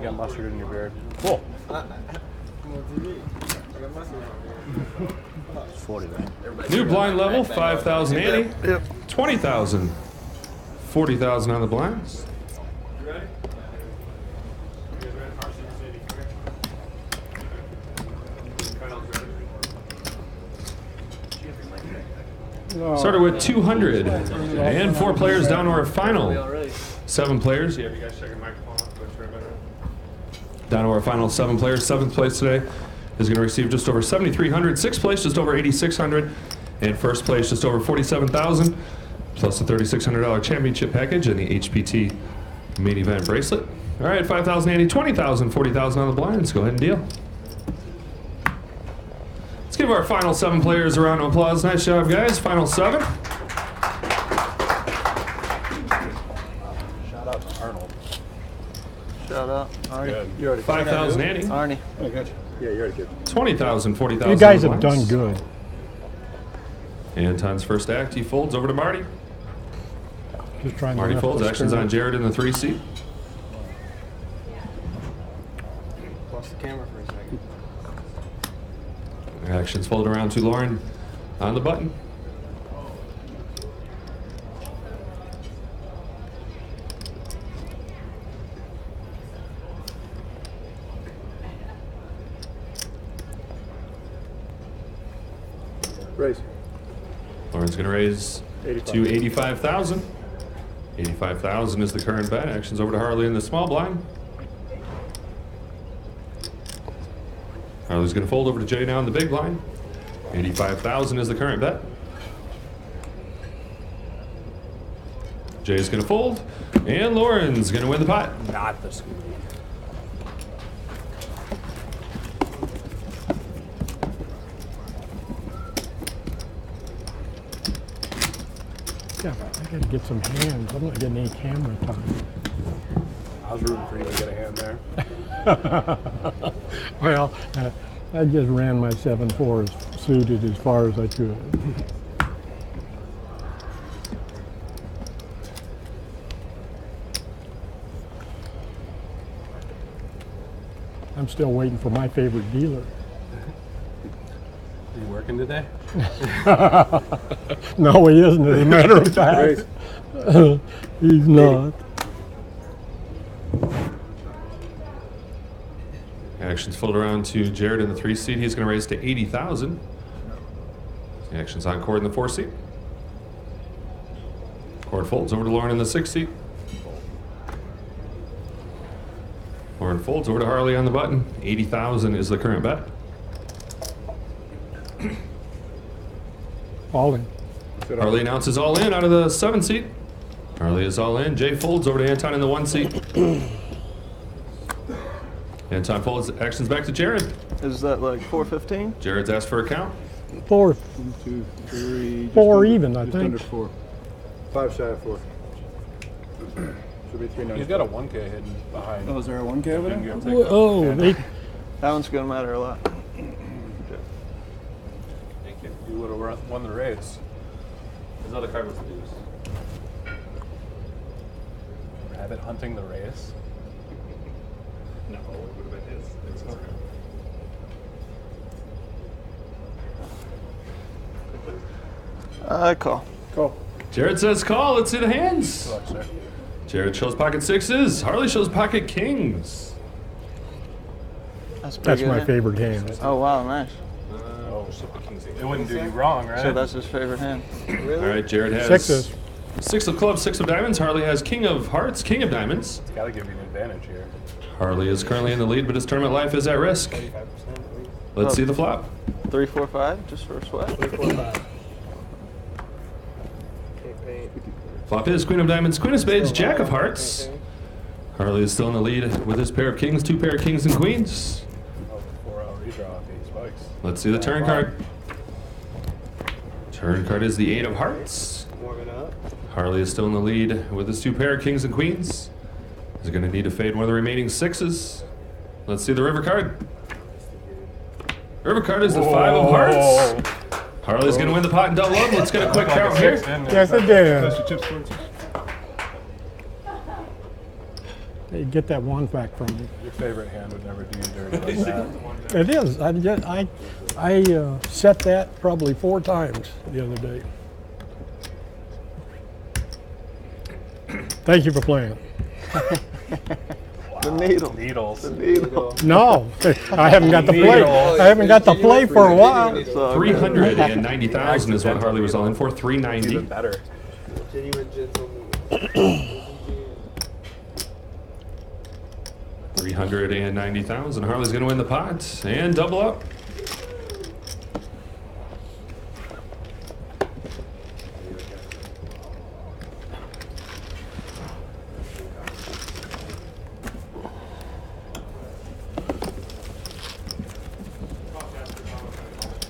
You got mustard in your beard. Cool. It's 40, right? New blind level, 5,000 ante. Yep. 20,000. 40,000 on the blinds. Started with 200 and 4 players down to our final 7 players. Yeah, you guys check your microphone off. Down to our final 7 players. 7th place today is going to receive just over 7,300. 6th place just over 8,600, and 1st place just over 47,000, plus the $3,600 championship package and the HPT main event bracelet. All right, 5,000, 80, 20,000, 40,000 on the blinds. Go ahead and deal. Let's give our final 7 players a round of applause. Nice job, guys. Final 7. Shout out to Arnold. Shout out. Arnie. Good. You already 5,000 ante. Arnie. I got you. Yeah, you already good. 20,000, 40,000. You guys on have the done blinds. good. Anton's first act. He folds over to Marty. Just trying Marty to folds. Actions on Jared in the 3 seat. Lost the camera for a second. Actions fold around to Lauren on the button. Raise. Lauren's going to raise 85. to 85,000. 85,000 is the current bet. Actions over to Harley in the small blind. Harley's going to fold over to Jay now in the big blind. 85,000 is the current bet. Jay's going to fold, and Lauren's going to win the pot. Not the Scooby. Yeah, I gotta get some hands. I'm not getting any camera time. I was rooting for you to get a hand there. Well, I just ran my 7-4 suited as far as I could. I'm still waiting for my favorite dealer. Are you working today? No, he isn't, as a matter of fact. He's not. Actions fold around to Jared in the 3 seat. He's going to raise to 80,000. Actions on Cord in the 4 seat. Cord folds over to Lauren in the 6 seat. Lauren folds over to Harley on the button. 80,000 is the current bet. All in. Harley announces all in out of the 7 seat. Harley is all in. Jay folds over to Anton in the 1 seat. Anton folds. Actions back to Jared. Is that like 415? Jared's asked for a count. 4, 1, 2, 3. 4 even, I just think. under 4. 5 shy of 4. Should be 390. He's got a 1K hidden behind. Oh, is there a 1K over Didn't there? get picked up. Oh, they, That one's gonna matter a lot. Thank you. You would have won the race. There's other card with the dues. Rabbit hunting the race. No, it would have been his. I call. Call. Jared says call. Let's see the hands. Good luck, sir. Jared shows pocket 6s. Harley shows pocket kings. That's pretty that's good my hand. favorite hand. Oh wow, nice. Oh, it wouldn't do you wrong, right? So that's his favorite hand. All right, Jared has Sixes. 6 of clubs, 6 of diamonds. Harley has king of hearts, king of diamonds. It's got to give you an advantage here. Harley is currently in the lead, but his tournament life is at risk. 35%. Let's see the flop. 3, 4, 5, just for a sweat. 345. Flop is queen of diamonds, queen of spades, jack of hearts. Harley is still in the lead with his pair of kings, 2 pair of kings and queens. Oh, 4-out redraw if he spikes. Let's see the turn card. Turn card is the 8 of hearts. Warming up. Harley is still in the lead with his 2 pair of kings and queens. He's going to need to fade one of the remaining 6s. Let's see the river card. River card is the 5 of hearts. Harley's going to win the pot and double up. Let's get a quick count here. Yes, it did. That's your chips, Hey, get that one back from me. Your favorite hand would never do you dirty like that. It is. I set that probably 4 times the other day. Thank you for playing. The needle. Needles. The needle. No, I haven't got to play. I haven't got to play for a while. It's all good. 390,000 is what Harley was all in for. Even 390. better. Genuine gentleman. 390,000. Harley's going to win the pot and double up.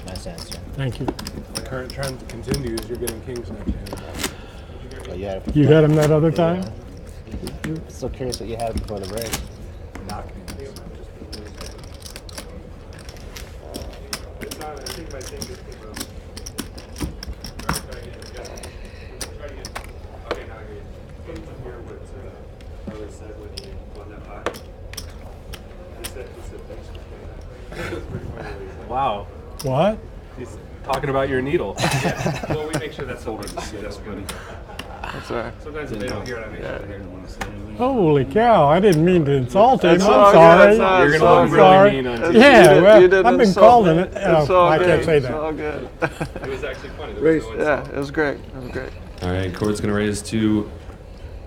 Nice answer. Thank you. The current trend continues. You're getting kings next hand. But you had it You had him that other time? I'm still curious what you had before the break. Not kings. Wow. What? He's talking about your needle. Well, we make sure that's over. That's all right. Sometimes if they don't hear it, I make sure they hear it. Holy cow! I didn't mean to insult him. That's I'm all good, sorry. that's all- You're it's gonna all look good. really sorry. mean on You TV. Yeah, didn't- well, you didn't I've been insult called me. in it. It's all I good. can't say It's that. all good. It was actually funny. There Raise. was no Yeah, insult. it was great. It was great. All right, Cord's going to raise to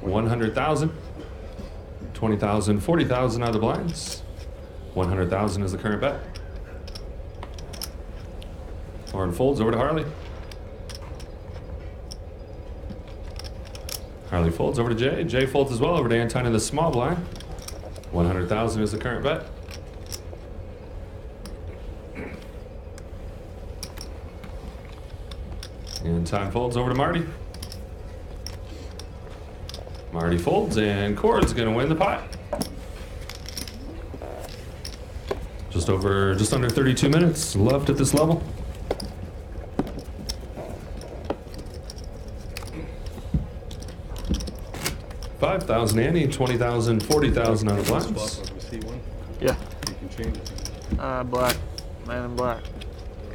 100,000. 20,000, 40,000 out of the blinds. 100,000 is the current bet. Horn folds over to Harley. Harley folds over to Jay. Jay folds as well over to Anton in the small blind. 100,000 is the current bet. Anton folds over to Marty. Marty folds and Cord's gonna win the pot. Just under 32 minutes left at this level. $5,000 Annie, 20,000, 40,000 on the blinds. Yeah. You can change it. Black. Man in black.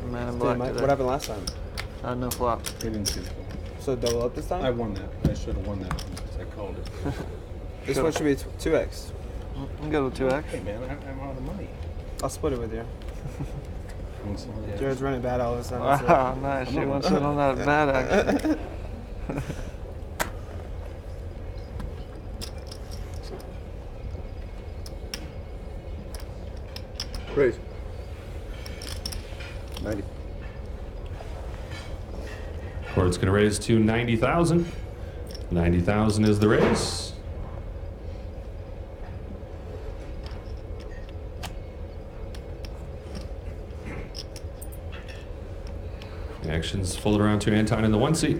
Man in black. What today. happened last time? No flop. They didn't see it. So double up this time? I won that. I should have won that since I called it. This one should be 2x. I'm good with 2x. Hey man, I'm out of money. I'll split it with you. Want some of that? Jared's running bad all of a sudden. that's it. Wow, nice. She wants in on that bad action. Raise. 90. Cord's gonna raise to 90,000. 90,000 is the raise. Actions folded around to Anton in the 1 seat.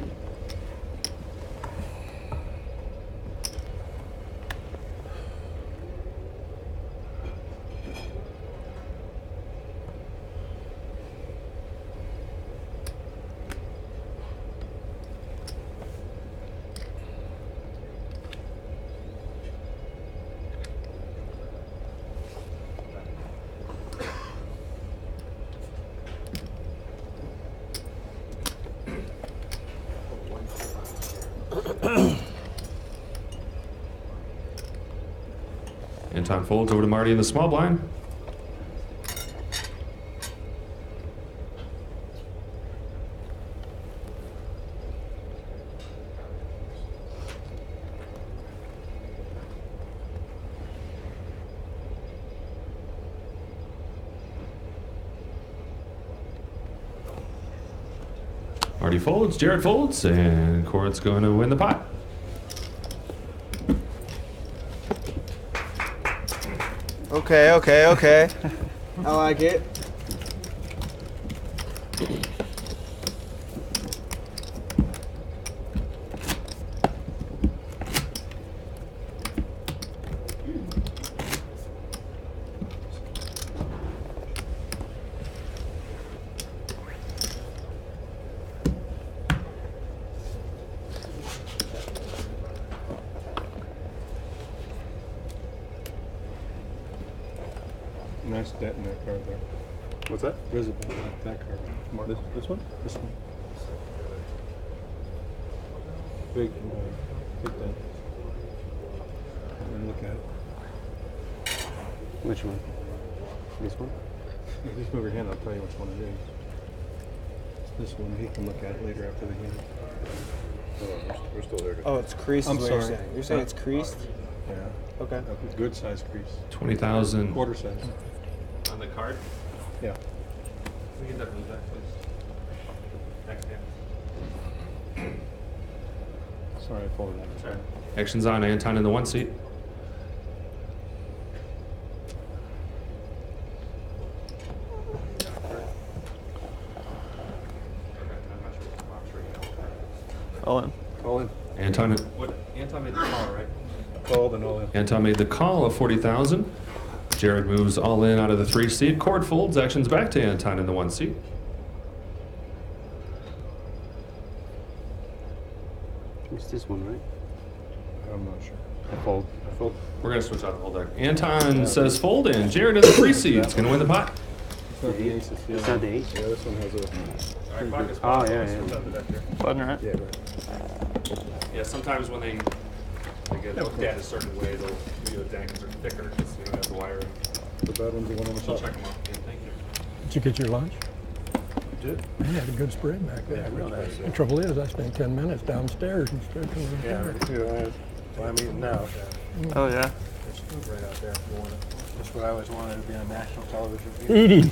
Anton folds over to Marty in the small blind. Marty folds, Jared folds, and Cord's going to win the pot. Okay. I like it. Nice dent in that card there. What's that? Visible, like that card. This one? This one. Big dent. And look at it. Which one? This one? Just move your hand, I'll tell you which one it is. This one, he can look at it later after the game. We're still there. Oh, it's creased. I'm is what you're sorry. saying. You're saying it's creased? Yeah. Okay. A good size crease. 20,000 Quarter size. on the card. Yeah. We can definitely do that, please. Next hand. Sorry, I folded that. Sorry. Action's on. Anton in the 1 seat. All in. All in. Anton made the call, right? Called and all in. Anton made the call of 40,000. Jared moves all in out of the 3 seat. Cord folds. Action's back to Anton in the 1 seat. It's this one, right? I'm not sure. I fold. We're going to switch out the whole deck. Anton says fold in. Jared in the 3 seat. It's going to win the pot. It's not the aces. It's not the ace? Yeah, this one has a... Oh, yeah, yeah. Button, right? Yeah, right. Yeah, sometimes when they get looked at a certain way, they'll give you a deck that's thicker because you don't have the wiring. The bad one's the one on the She'll top. check them out. Yeah, thank you. Did you get your lunch? Did? Man, you had a good spread back there. Yeah, real nice. The trouble is, I spent 10 minutes downstairs and stretching the Yeah, hair. me too. I'm eating now. Oh, yeah. There's food right out there if you want it. That's what I always wanted to be on national television. Eating.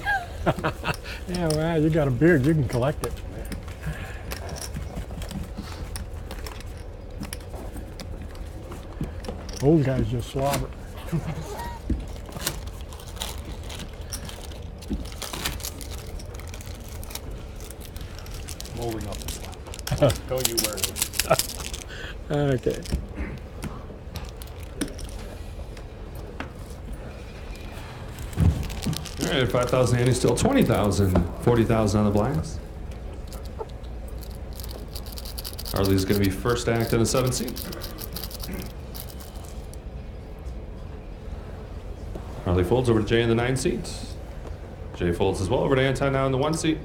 Yeah, well, you got a beard, you can collect it. Old guys just slobber. Molding up. Don't you worry. Okay. All right, 5,000 Andy, still 20,000. 40,000 on the blinds. Harley's going to be first act in the 7 seat. Harley folds over to Jay in the 9 seat. Jay folds as well over to Anton now in the 1 seat.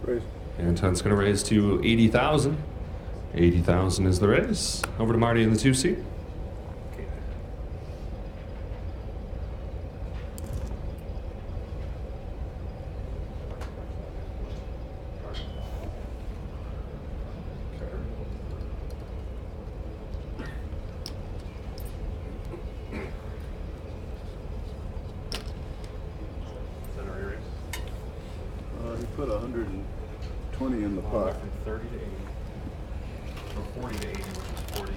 Raise. Anton's going to raise to 80,000. 80,000 is the raise. Over to Marty in the 2 seat. He put 120 in the pot. From 30 to 80. From 40 to 80, which is 40.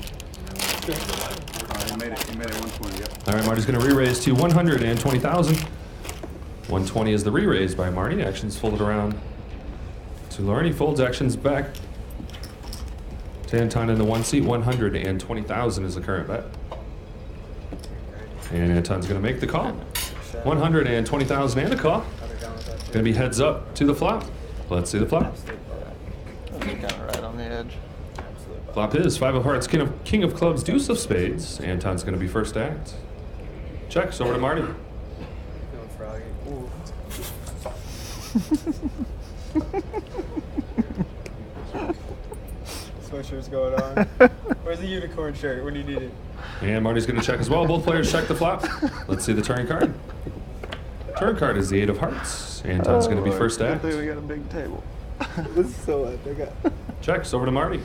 He made it 120, yep. All right, Marty's going to re-raise to 120,000. 120 is the re-raise by Marty. Actions folded around to Lauren. He folds actions back to Anton in the 1 seat. 120,000 is the current bet. And Anton's going to make the call. 120,000 and a call. Going to be heads up to the flop. Let's see the flop. That's kind of right on the edge. Flop is 5 of hearts, king of clubs, deuce of spades. Anton's going to be first act. Checks over to Marty. Feeling froggy. Ooh. Sweatshirt's going on. Where's the unicorn shirt when you need it? And Marty's going to check as well. Both players check the flop. Let's see the turn card. Turn card is the 8 of hearts. Anton's going to be first act. We got a big table. This is so epic. Checks over to Marty.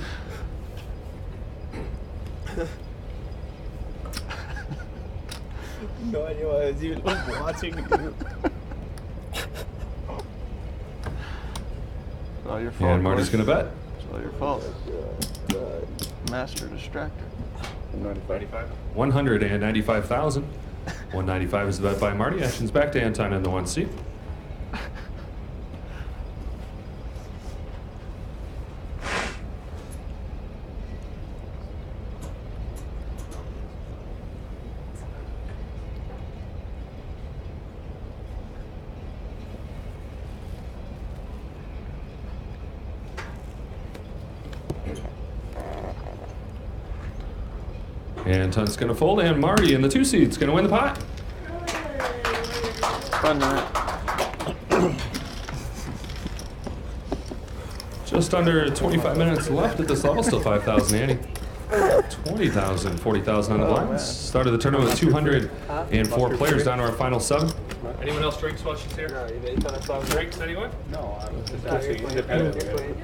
No idea why I was even watching you. It's all your fault. And Marty's going to bet. It's all your fault. Master distractor. 95. 195,000. 195 is the bet by Marty. Actions back to Anton in the 1 seat. Anton's going to fold, and Marty in the 2 seat's going to win the pot. Fun night. Just under 25 minutes left at this level. Still 5,000, Andy. 20,000, 40,000 on the blinds. Started the tournament with 204 players down to our final 7. Anyone else drinks while she's here? Drinks, anyone? No, I was just asking independently.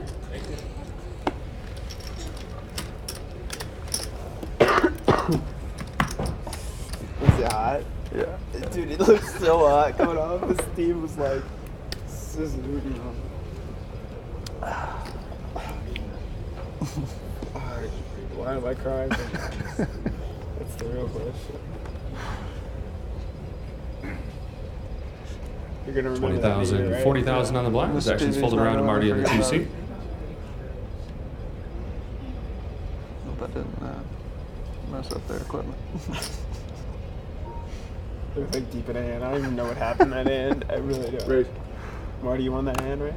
Is it hot? Yeah. Dude, it looks so hot coming off. The steam was like sizzling. Why am I crying? That's the real question. You're gonna remember 20,000, right? 40,000 on the blinds. Mr. Action's Dizzy's folded not around to on, Marty in the forgot 2 about seat. it. Hope that didn't mess up their equipment. It was like deep in a hand. I don't even know what happened that hand. I really don't. Raise. Marty, you won that hand, right?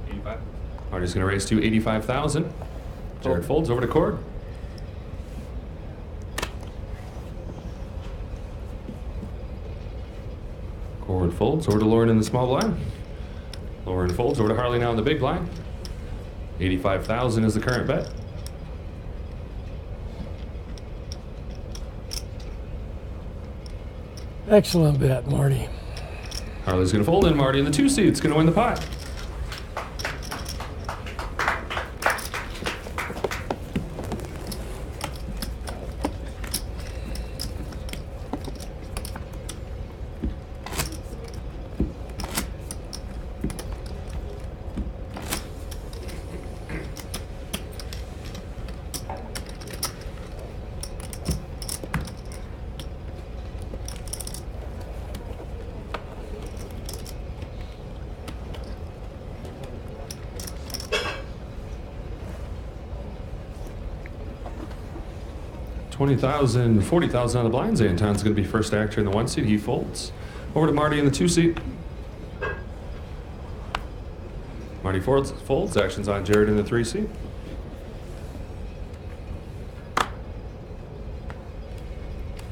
85. Marty's going to raise to 85,000. Jared folds over to Cord. Cord folds over to Lauren in the small blind. Lauren folds over to Harley now in the big blind. 85,000 is the current bet. Excellent bet, Marty. Harley's going to fold in. Marty in the 2 seat's going to win the pot. $20,000, $40,000 on the blinds. Anton's going to be first actor in the 1 seat. He folds. Over to Marty in the 2 seat. Marty folds. Action's on Jared in the 3 seat.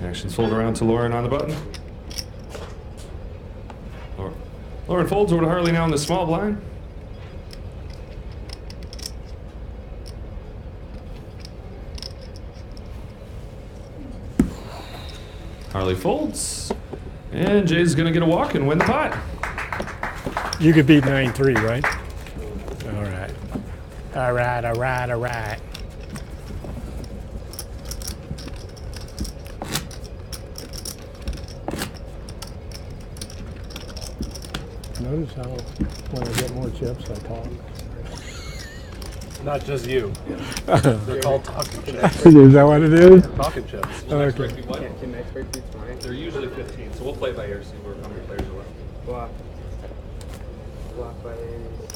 Action's fold around to Lauren on the button. Lauren folds over to Harley now in the small blind. Harley folds, and Jay's gonna get a walk and win the pot. You could beat 9-3, right? All right. All right, all right, all right. Notice how when I get more chips, I talk. Not just you. They're called talking chips. Is that what it is? Talking chips. Okay. Can next break beats mine? They're usually 15, so we'll play by ear, see where how many players are left. Block. Block by Aries.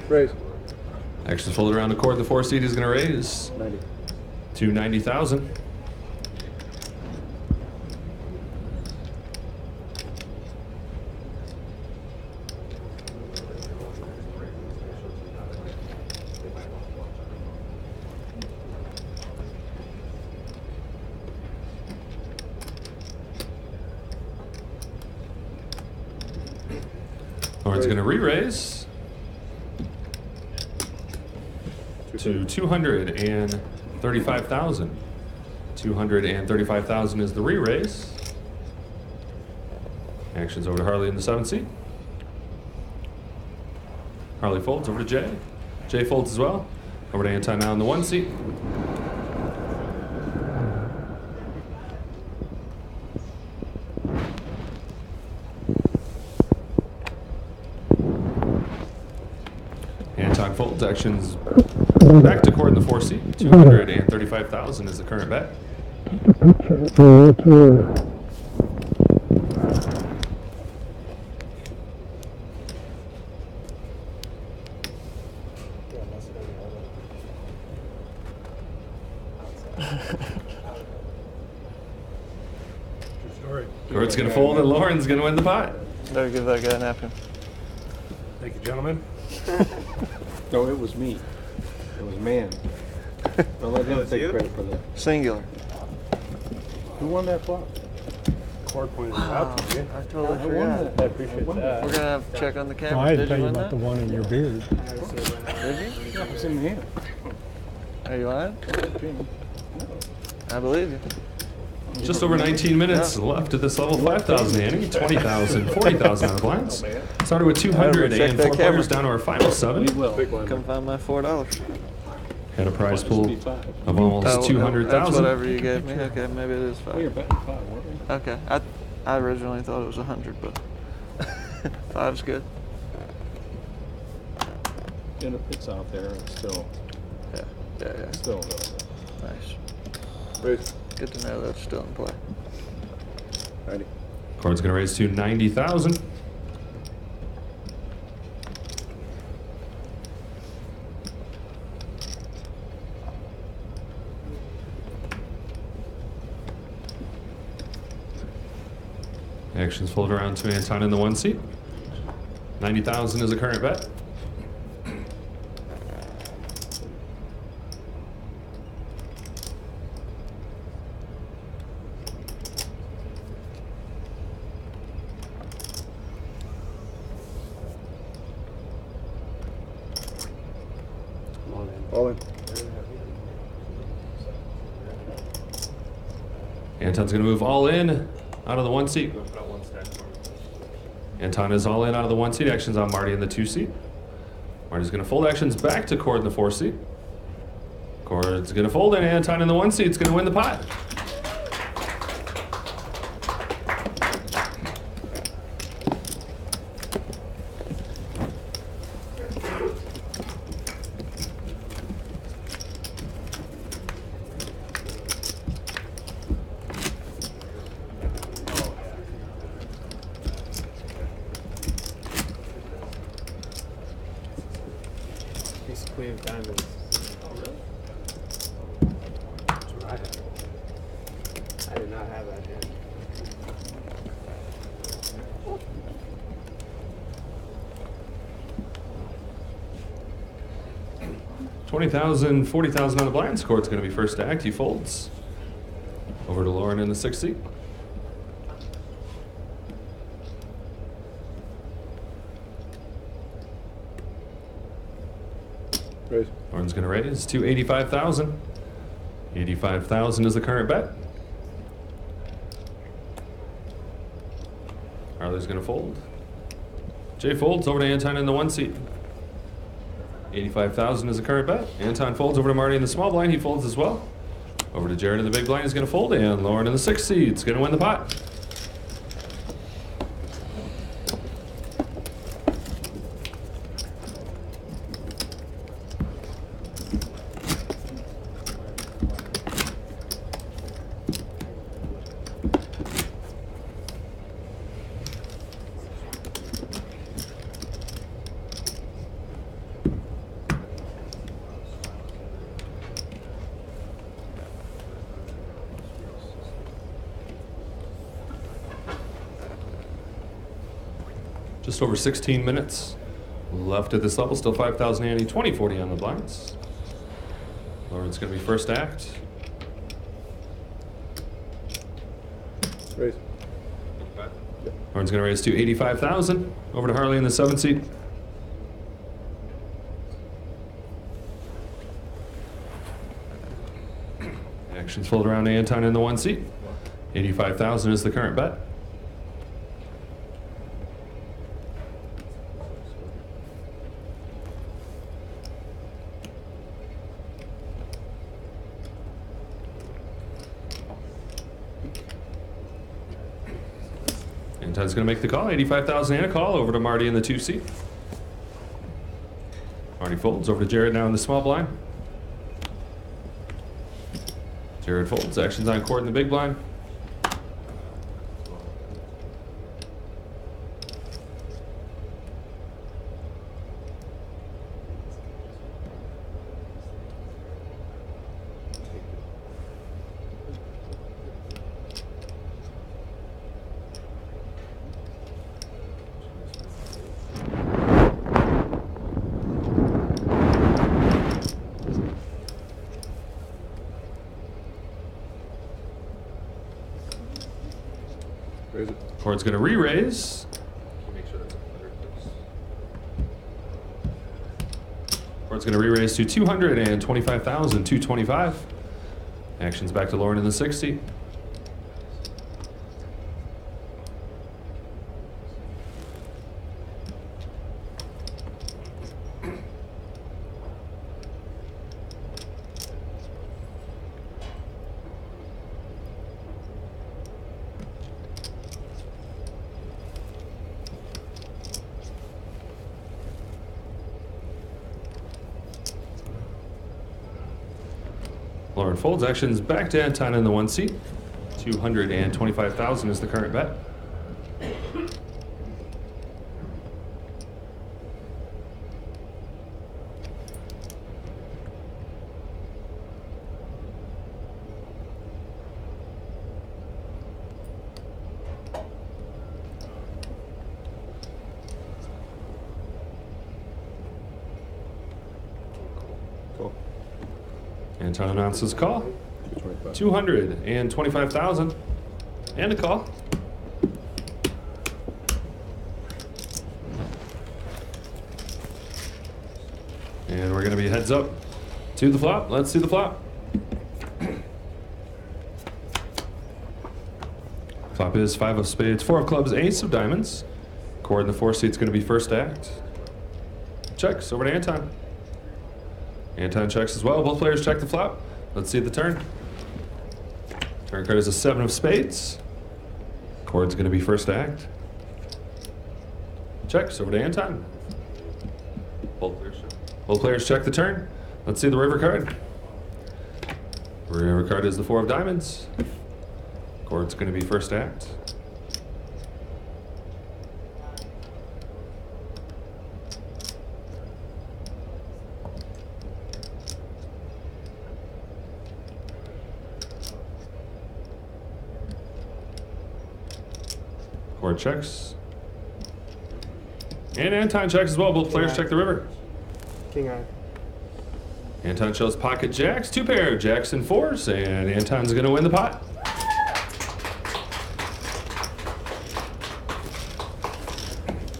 Raise. Action's folded around the court. The 4 seat is gonna raise 90. to 90,000. Lauren's gonna re-raise to 235,000. 235,000 is the re-raise. Action's over to Harley in the 7th seat. Harley folds over to Jay. Jay folds as well. Over to Anton now in the 1 seat. Anton folds. Action's back to court in the 4 seat. 235,000 is the current bet. True story. Court's gonna fold and Lauren's gonna win the pot. Better give that guy a napkin. Thank you, gentlemen. No, it was me. It was man. Don't let him take credit for that. Singular. Who won that flop? Court pointed it out to you. I totally I won forgot. that. I appreciate We're that. gonna have to check on the Well, camera. I Did didn't tell you you win about that? the one in your beard. Did you? That was in the hand. Are you lying? I believe you. Just over 19 minutes left at this level 5,000 handing, 20,000, 40,000 on the blinds. Started with 200 Check and that 4 camera. players down to our final 7. Come find my $4. Had a prize pool of almost That's 200,000. whatever you gave me. Okay, maybe it is We were 5. betting 5, weren't we? Okay, I originally thought it was 100, but 5's good. It's out there. It's still Yeah. available. Nice. Good to know that's still in play. Righty. Court's gonna raise to 90,000. Actions fold around to Anton in the 1 seat. 90,000 is the current bet. All in. Anton's gonna move all in out of the 1 seat. Anton is all in out of the 1 seat. Actions on Marty in the 2 seat. Marty's gonna fold actions back to Cord in the 4 seat. Cord's gonna fold and Anton in the 1 seat. It's gonna win the pot. He's queen of diamonds. That's what I had. I did not have that hand. $20,000, $40,000 on the blinds. Court's gonna be first to act. He folds. Over to Lauren in the 6th seat. Raise. Lauren's gonna raise to 85,000. 85,000 is the current bet. Harley's gonna fold. Jay folds over to Anton in the 1 seat. 85,000 is the current bet. Anton folds over to Marty in the small blind. He folds as well. Over to Jared in the big blind. He's gonna fold, and Lauren in the 6th seat. It's gonna win the pot. Just over 16 minutes left at this level. Still 5,000 ante, 20-40 on the blinds. Lauren's going to be first to act. Raise. Lauren's going to raise to 85,000. Over to Harley in the 7th seat. Actions fold around to Anton in the 1 seat. 85,000 is the current bet. Anton's going to make the call. 85,000 and a call over to Marty in the 2 seat. Marty folds over to Jared now in the small blind. Jared folds. Actions on court in the big blind. Raise it. Board's going to re-raise. Board's going to re-raise to 225,225. Action's back to Lauren in the 60. Lauren folds. Action's back to Anton in the 1 seat. 225,000 is the current bet. Cool. Anton announces call. 225,000 and a call. And we're going to be heads up to the flop. Let's see the flop. Flop is 5 of spades, 4 of clubs, ace of diamonds. Cord in the 4 seat's going to be first act. Checks over to Anton. Anton checks as well. Both players check the flop. Let's see the turn. Turn card is a 7 of spades. Cord's going to be first act. Checks over to Anton. Both players check the turn. Let's see the river card. River card is the 4 of diamonds. Cord's going to be first act. Cord checks. And Anton checks as well. Both players check the river. King eye. Anton shows pocket jacks, 2 pair, jacks and 4s, and Anton's going to win the pot.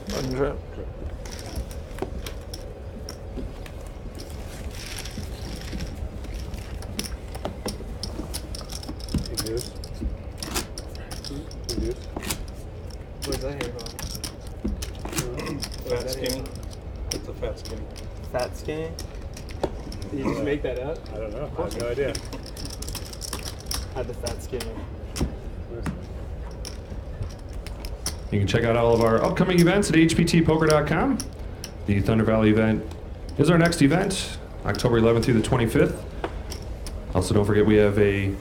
Untrap. Big deuce. Big deuce. Where's that here from? Fat skinny. It's a fat skinny. Fat skinny? Did you just make that up? I don't know. I have no idea. Had the fat skinny. You can check out all of our upcoming events at hptpoker.com. The Thunder Valley event is our next event, October 11th through the 25th. Also, don't forget we have a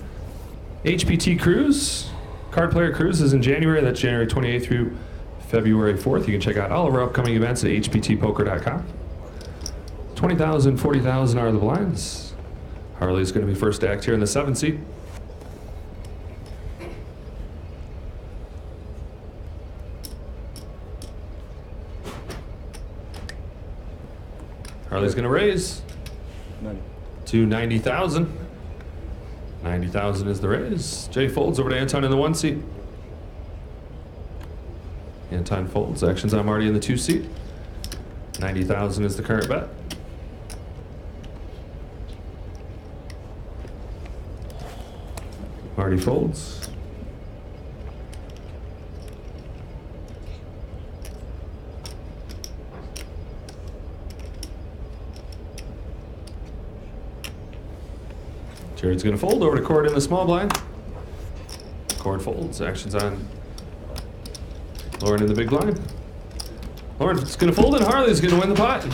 HPT cruise. Card Player Cruise is in January. That's January 28th through February 4th. You can check out all of our upcoming events at hptpoker.com. 20,000, 40,000 are the blinds. Harley's going to be first act here in the 7 seat. Harley's going to raise 90. to 90,000. 90,000 is the raise. Jay folds over to Anton in the 1 seat. Anton folds. Actions on Marty in the 2 seat. 90,000 is the current bet. Marty folds. Jared's going to fold over to Cord in the small blind. Cord folds. Actions on Lauren in the big blind. Lauren's going to fold and Harley's going to win the pot.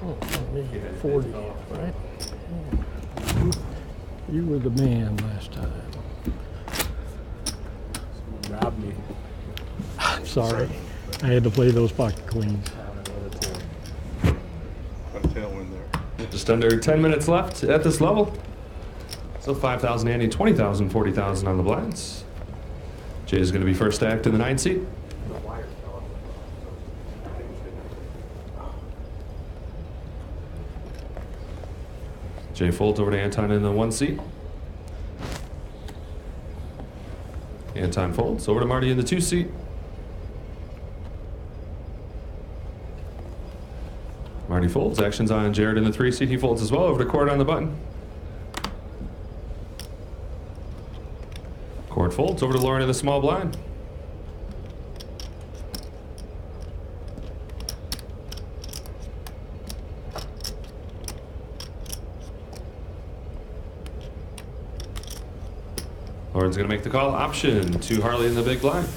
Oh, 40, right? You were the man last time. Rob me. I'm sorry. I had to play those pocket queens. Got a tailwind there. Just under 10 minutes left at this level. So 5,000 Andy, 20,000, 40,000 on the blinds. Jay's going to be first act in the 9 seat. Jay folds over to Anton in the 1 seat. Anton folds over to Marty in the 2 seat. Marty folds. Action's on Jared in the 3 seat. He folds as well. Over to Cord on the button. Cord folds over to Lauren in the small blind. Lauren's going to make the call. Option to Harley in the big blind.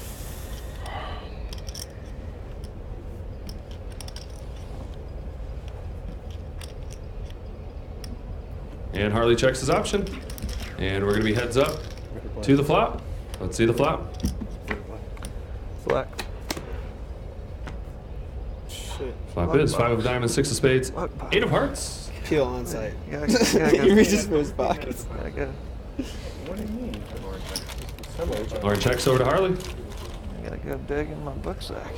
And Harley checks his option. And we're going to be heads up to the flop. Let's see the flop. Black. Shit. Flop is 5 of diamonds, 6 of spades, 8 of hearts. Peel on site. You gotta He reaches for his pockets. Gotta go. What do you mean? Lauren checks over to Harley. I gotta go dig in my book sack.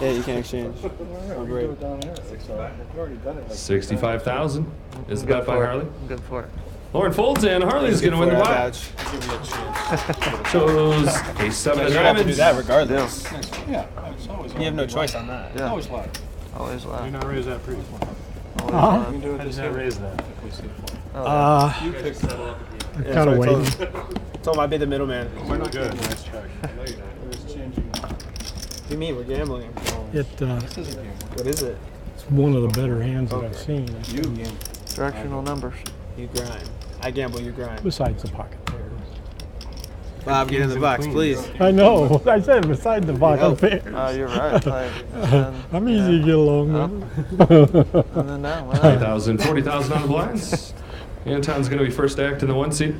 Yeah, you can exchange. Oh, great. Down there. We've already done it. Like 65,000 is the Good bet by for it. Harley. I'm good for it. Lauren folds and Harley's going to win the black. Shows a 7 of You have to do diamonds. that regardless. Yeah, it's always You have no choice on that. Yeah. Always live. Always You're laugh. not raise that pretty. Always Huh? laugh. You can do it I this just not way. raise that. If we see it. Oh, You pick that up. I'm Yeah, kind of so I told waiting. him- Told him I'd be the middleman. We're not good. Nice check. It was changing. What do you mean? We're gambling. It's This is a game. What is it? one of the better hands that I've seen. You game. directional numbers. You grind. I gamble, you grind. Besides the pocket pairs. Bob, get in the box, please. I know. I said besides the pocket pairs. Oh, you're right. I'm easy to get along with. And then now, 30,000, 40,000 on the blinds. Anton's going to be first act in the 1 seat.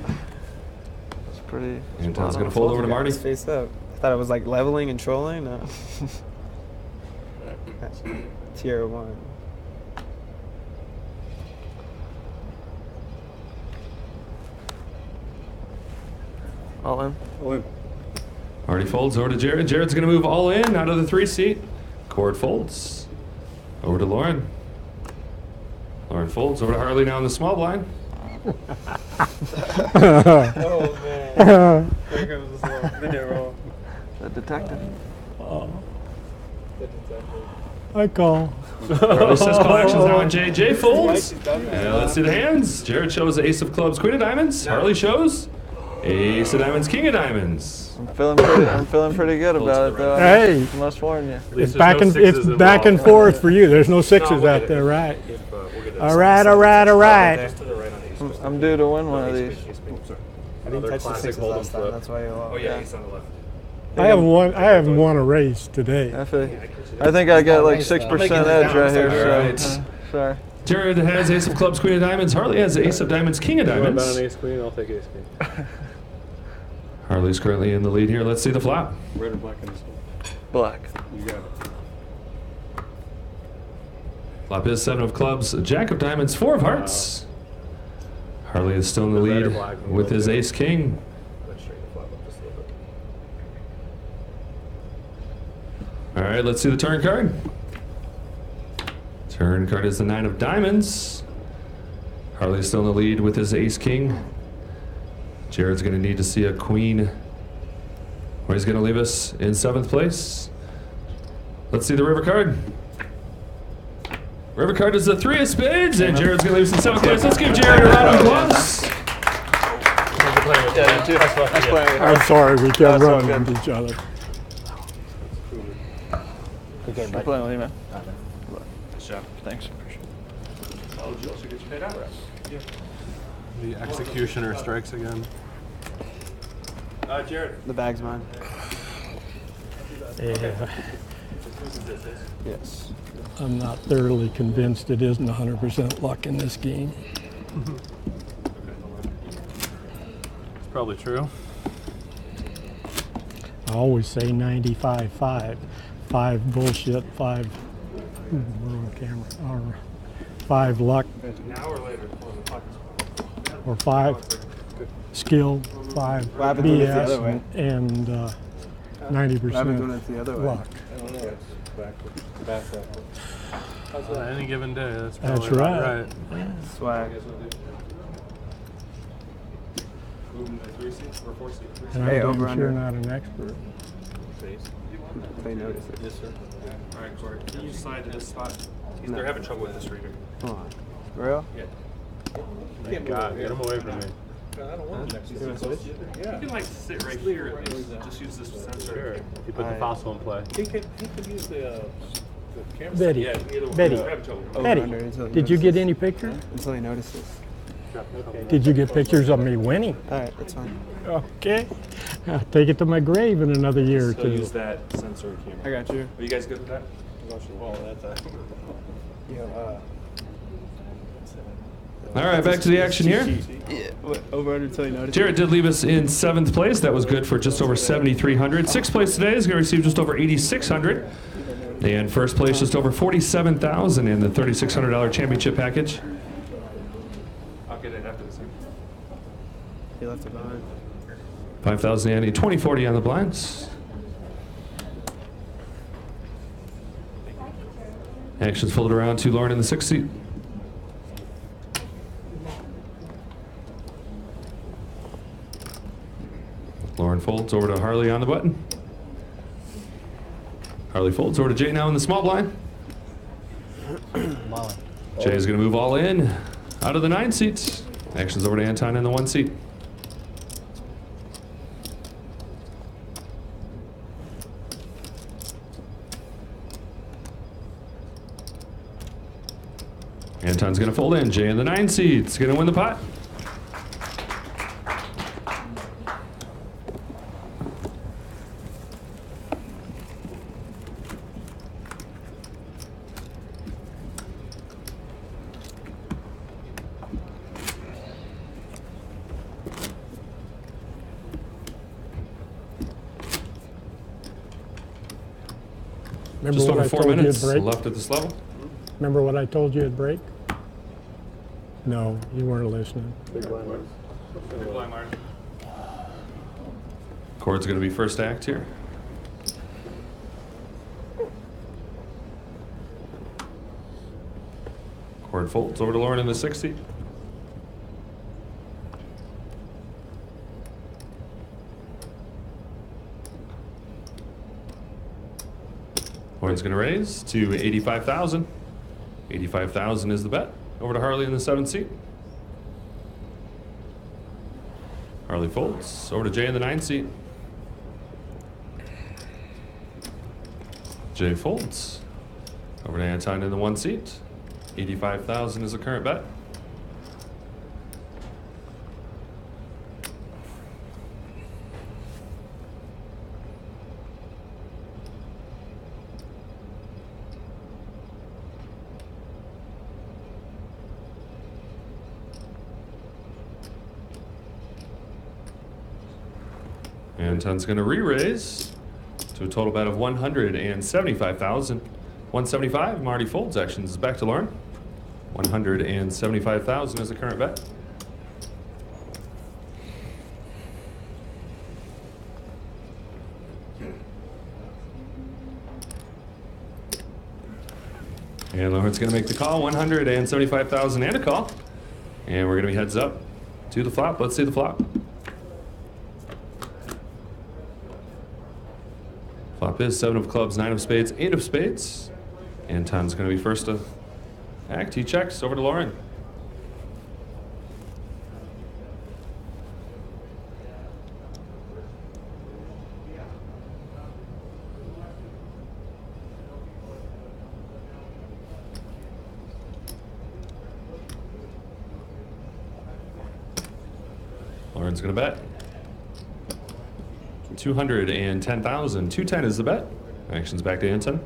it's pretty. Anton's going to fold over to Marty. It's face up. I thought it was like leveling and trolling. No. That's tier 1. All in. Oh, wait. Marty folds over to Jared. Jared's going to move all in out of the 3 seat. Cord folds. Over to Lauren. Lauren folds over to Harley now in the small blind. Oh man. Here comes this little video roll. The detective. I call. Harley says call actions now on Jay. Jay folds. And let's see the hands. Jared shows ace of clubs, queen of diamonds. Harley shows ace of diamonds, king of diamonds. I'm feeling pretty good about it though. Hey. I must warn you. It's back and forth for you. There's no sixes out there, right? All right, all right, all right. I'm due to win one of these. I didn't touch the sixes last time. That's why you lost. Oh yeah, he's on the left. I haven't won a race today. I think I got like 6% edge right here. Alright. So, sorry. Jared has ace of clubs, queen of diamonds. Harley has ace of diamonds, king of You want to bet diamonds. on ace queen? I'll take ace queen. Harley's currently in the lead here. Let's see the flop. Red or black in this one? Black. You got it. Flop is 7 of clubs, jack of diamonds, 4 of hearts. Harley is still in the lead with his ace king. All right, let's see the turn card. Turn card is the 9 of diamonds. Harley's still in the lead with his ace king. Jared's going to need to see a queen, or he's going to leave us in 7th place. Let's see the river card. River card is the 3 of spades, and Jared's going to leave us in 7th place. Let's give Jared a round of applause. I'm sorry, we kept running into each other. Okay, I'm buddy. playing with you, man. Nice job. Thanks. Appreciate it. Oh, Joe should get you paid out. The executioner strikes again. Jared. The bag's mine. Yeah, Yes. I'm not thoroughly convinced it isn't 100% luck in this game. It's probably true. I always say 95-5. 5 bullshit, 5 we're on camera. Or 5 luck, Now or later? or 5 skill, 5 What happens when it's the other BS, way? and I've been doing 90% it the other way. luck. I don't know. It's backwards. Backwards. On any given day, that's That's probably about right. right. Swag. Moving to 3 seats or 4 seats? And Hey, I'm over damn sure under. not an expert. They notice it. Yes, sir. All right, Corey. Can you slide to this spot? No. They're having trouble with this reader. Come on. Real? Yeah. Thank God, get him away from me. I don't want it next to You wanna switch? You can like sit right here at least. Just use this sensor. Sure. You put the Alright. fossil in play. He could use the camera. Betty, Yeah, either one. Betty, They're having trouble. Over Betty, under until he did you notices. get any pictures? Until he notices. Did you get pictures of me winning? Alright, that's fine. Okay. I'll take it to my grave in another year or So two. use that sensor camera. I got you. Are you guys good with that? All right, back to the action here. Yeah. What, over under until he notices. Jarrett did leave us in 7th place. That was good for just over 7,300. 6th place today is going to receive just over 8,600. And 1st place just over 47,000 in the $3,600 championship package. I'll get it after this. He left it behind. 5,000 Andy, 2040 on the blinds. Action's folded around to Lauren in the 6th seat. Lauren folds over to Harley on the button. Harley folds over to Jay now in the small blind. Jay is going to move all in out of the 9 seats. Action's over to Anton in the 1 seat. Anton's going to fold in. Jay in the 9 seats. Going to win the pot. Remember Just what over I 4 told you minutes it'd break? left at this level. Remember what I told you it'd break? No, you weren't listening. Chord's going to be first act here. Chord folds over to Lauren in the 6th seat. Lauren's going to raise to 85,000. 85,000 is the bet. Over to Harley in the 7th seat. Harley folds. Over to Jay in the 9th seat. Jay folds. Over to Anton in the 1 seat. 85,000 is the current bet. Anton's going to re-raise to a total bet of 175,000. 175. Marty folds. Actions back to Lauren. 175,000 is the current bet. And Lauren's going to make the call. 175,000 and a call. And we're going to be heads up to the flop. Let's see the flop. Flop is 7 of clubs, 9 of spades, 8 of spades. Anton's going to be first to act. He checks over to Lauren. Lauren's going to bet. 210,000. 210 is the bet. Action's back to Anton.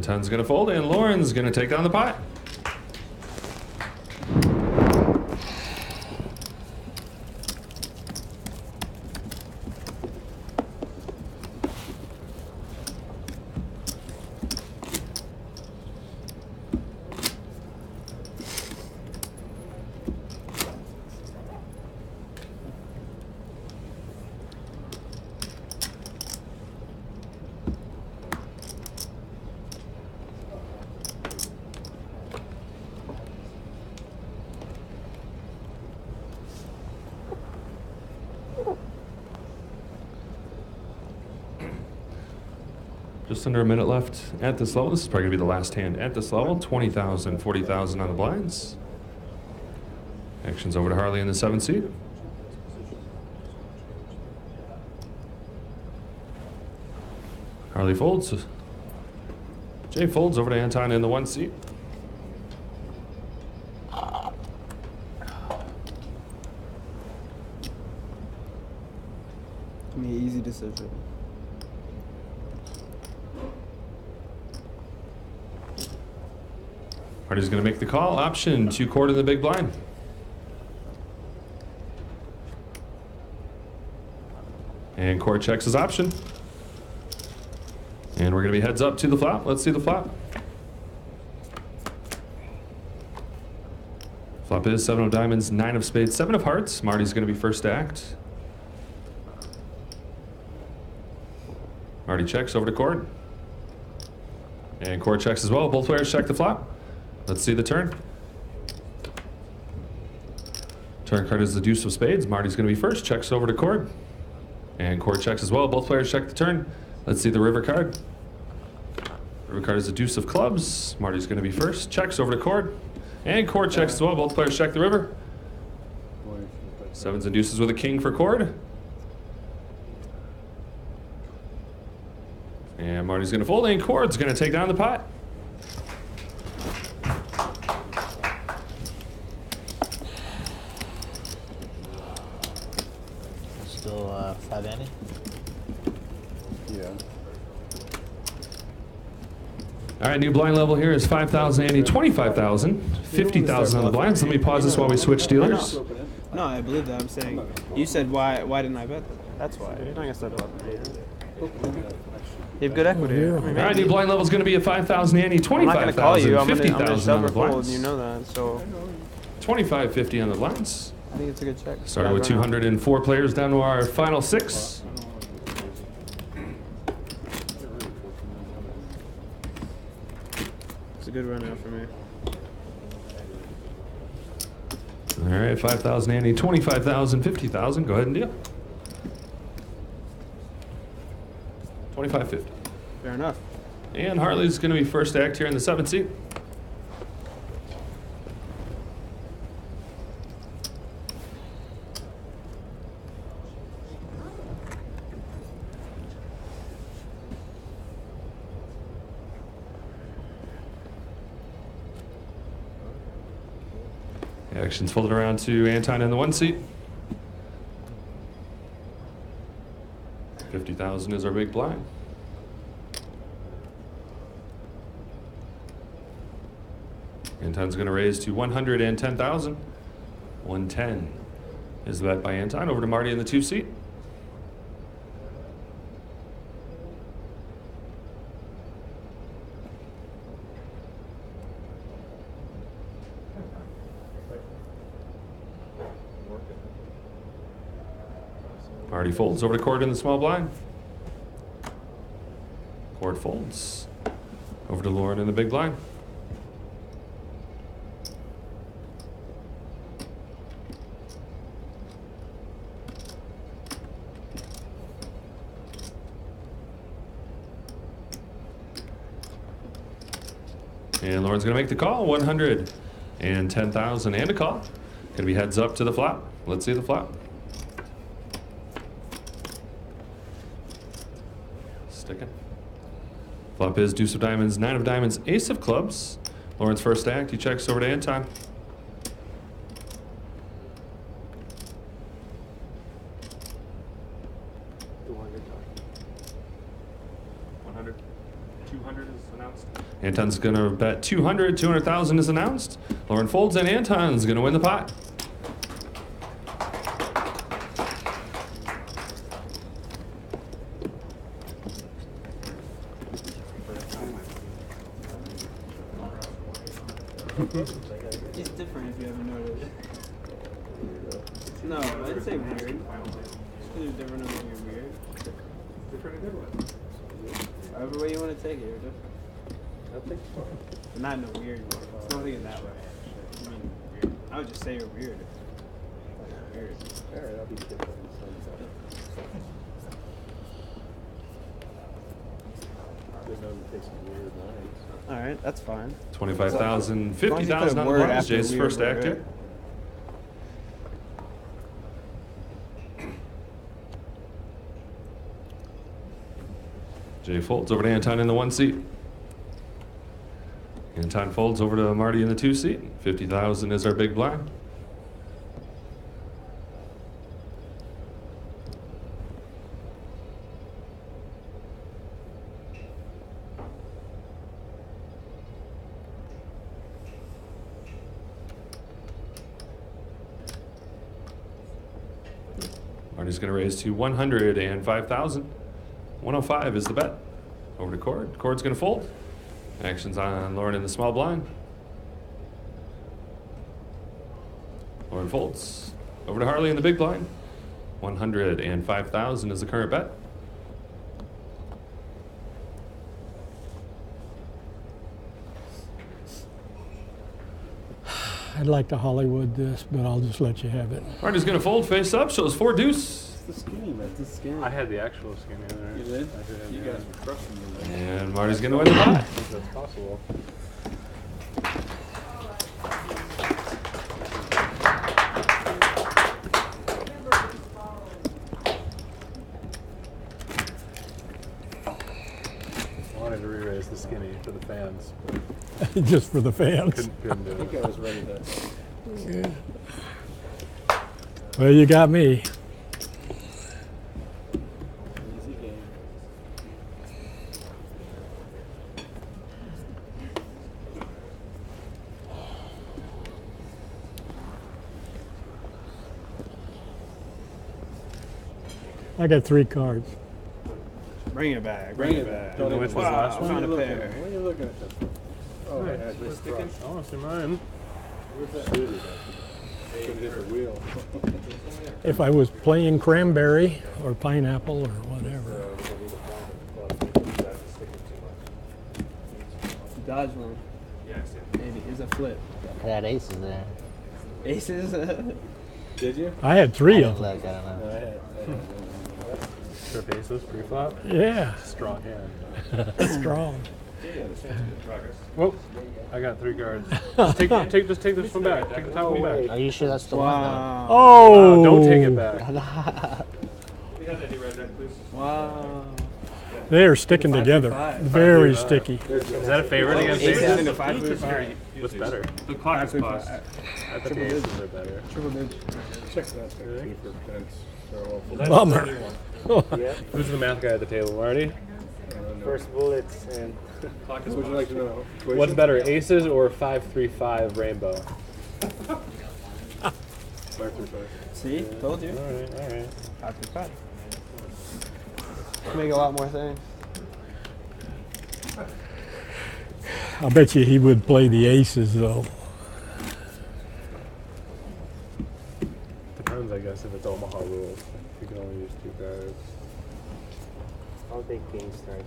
Anton's going to fold, and Lauren's going to take down the pot. Just under a minute left at this level. This is probably going to be the last hand at this level. 20,000, 40,000 on the blinds. Action's over to Harley in the 7th seat. Harley folds. Jay folds over to Anton in the 1 seat. I mean, easy decision. Hardy's going to make the call. Option 2 quarter in the big blind. And Court checks his option. And we're going to be heads up to the flop. Let's see the flop. Flop is 7 of diamonds, 9 of spades, 7 of hearts. Marty's going to be first to act. Marty checks over to Court. And Court checks as well. Both players check the flop. Let's see the turn. Turn card is the deuce of spades. Marty's going to be first. Checks over to Court. And Court checks as well. Both players check the turn. Let's see the river card. River card is the deuce of clubs. Marty's going to be first. Checks over to Court. And Court checks as well. Both players check the river. Sevens and deuces with a king for Court. And Marty's going to fold. And Court's going to take down the pot. Still 5 ante? Yeah. All right, new blind level here is 5,000 ante, 25,000, 50,000 on the blinds. Let me pause this while we switch dealers. No, I believe that. I'm saying, you said why didn't I bet? That's why. You're not gonna start up. You have good equity. I mean, All right, new blind level is going to be a 5,000 ante, I'm not gonna call 25,000, you. I'm gonna 50,000 shove on or the fold. blinds. You know that. So 2550 on the blinds. I think it's a good check. Started with 204 players down to our final 6. It's a good run out for me. All right, 5,000 ante, 25,000, 50,000. Go ahead and deal. 2550. Fair enough. And Harley's going to be first to act here in the 7th seat. Action's folded around to Anton in the 1 seat. 50,000 is our big blind. Anton's going to raise to 110,000. 110 is the bet by Anton. Over to Marty in the 2 seat. Marty folds over to Court in the small blind. Court folds over to Lauren in the big blind. And Lauren's going to make the call, 110,000 and a call. Going to be heads up to the flop. Let's see the flop. Sticking. Flop is deuce of diamonds, 9 of diamonds, ace of clubs. Lauren's first act. He checks over to Anton. $100, $200 is the Anton's going to bet 200. 200,000 is announced. Lauren folds, and Anton's going to win the pot. It's different if you haven't noticed. No, I'd say weird. It's different than you're weird. Different in a good way. However way you want to take it, you're different. I think so. But not in a weird way. It's not thinking that way. I mean, weird. I would just say you're weird. Weird. Alright, I'll be different. Didn't know you take some weird lines. Alright, that's fine. 25,000, As long as you put 50,000 a on the word blinds. after Jay's weird first word, actor. right? Jay folds over to Anton in the 1 seat. Anton folds over to Marty in the 2 seat. 50,000 is our big blind. Marty's going to raise to 105,000. 105 is the bet. Over to Cord. Cord's going to fold. Action's on Lauren in the small blind. Lauren folds. Over to Harley in the big blind. 105,000 is the current bet. I'd like to Hollywood this, but I'll just let you have it. Marty's going to fold face up. Shows 4 deuce. It's the skinny, man. It's the skinny. I had the actual skinny there. You did? I did. You yeah. guys were crushing me there. And Marty's going to win the pot. I think that's possible. I wanted to re-raise the skinny for the fans, but Just for the fans. couldn't do I think I it. was ready to. Well, you got me. Easy game. I got 3 cards. Bring it back. Bring it back. Don't know which was the last one. Found a pair. What are you looking at this? Oh, Right. I had this Sticking? I want to see mine. Where's that dude? Couldn't hit the wheel. If I was playing cranberry or pineapple or whatever. Dodge one. Maybe. It's a flip. I had aces there. Aces? Did you? I had 3 of them. Look, I don't know. No, I had trip aces, pre-flop. Yeah, Strong hand. strong. Whoa, I got 3 cards. Just take this one back. Take the top one back. Are you sure that's the one? Wow. Oh! Don't take it back. Wow. They're sticking 5 together. 5. Very sticky. Is that a favorite against Aces aces? into 5 3 5. What's better? The clock is 5 3 paused. 5. I think the aces are better. Triple digit. Check that there. Keeper fence. Bummer. Who's the math guy at the table, Marty? First bullets and What would you like to know? What's better, aces or 5-3-5 rainbow? 5 through 5. See? Told you. Alright. 5 3 5. Make a lot more things. I bet you he would play the aces though. Depends, I guess, if it's Omaha rules. You can only use 2 cards. I'll take game start and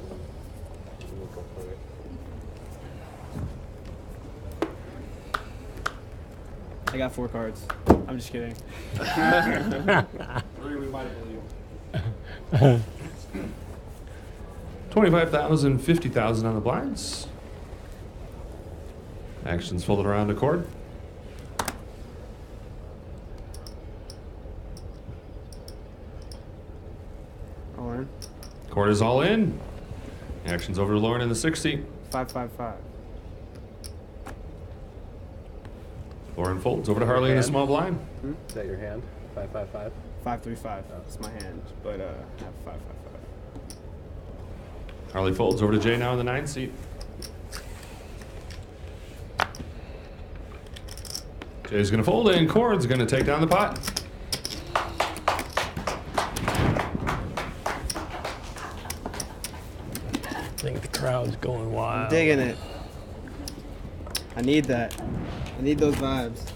we'll go for it. I got 4 cards. I'm just kidding. 3, we might believe. 25,000, 50,000 on the blinds. Action's folded around to Cord. Lauren. Cord is all in. Action's over to Lauren in the 6 seat. 5 5 5. Lauren folds over to Harley in the small blind. Is that your hand? 5-5-5? 5 3 5. It's my hand. But I have 5 5 5. Harley folds over to Jay now in the 9 seat. Jay's going to fold, and Cord's going to take down the pot. I think the crowd's going wild. I'm digging it. I need that. I need those vibes.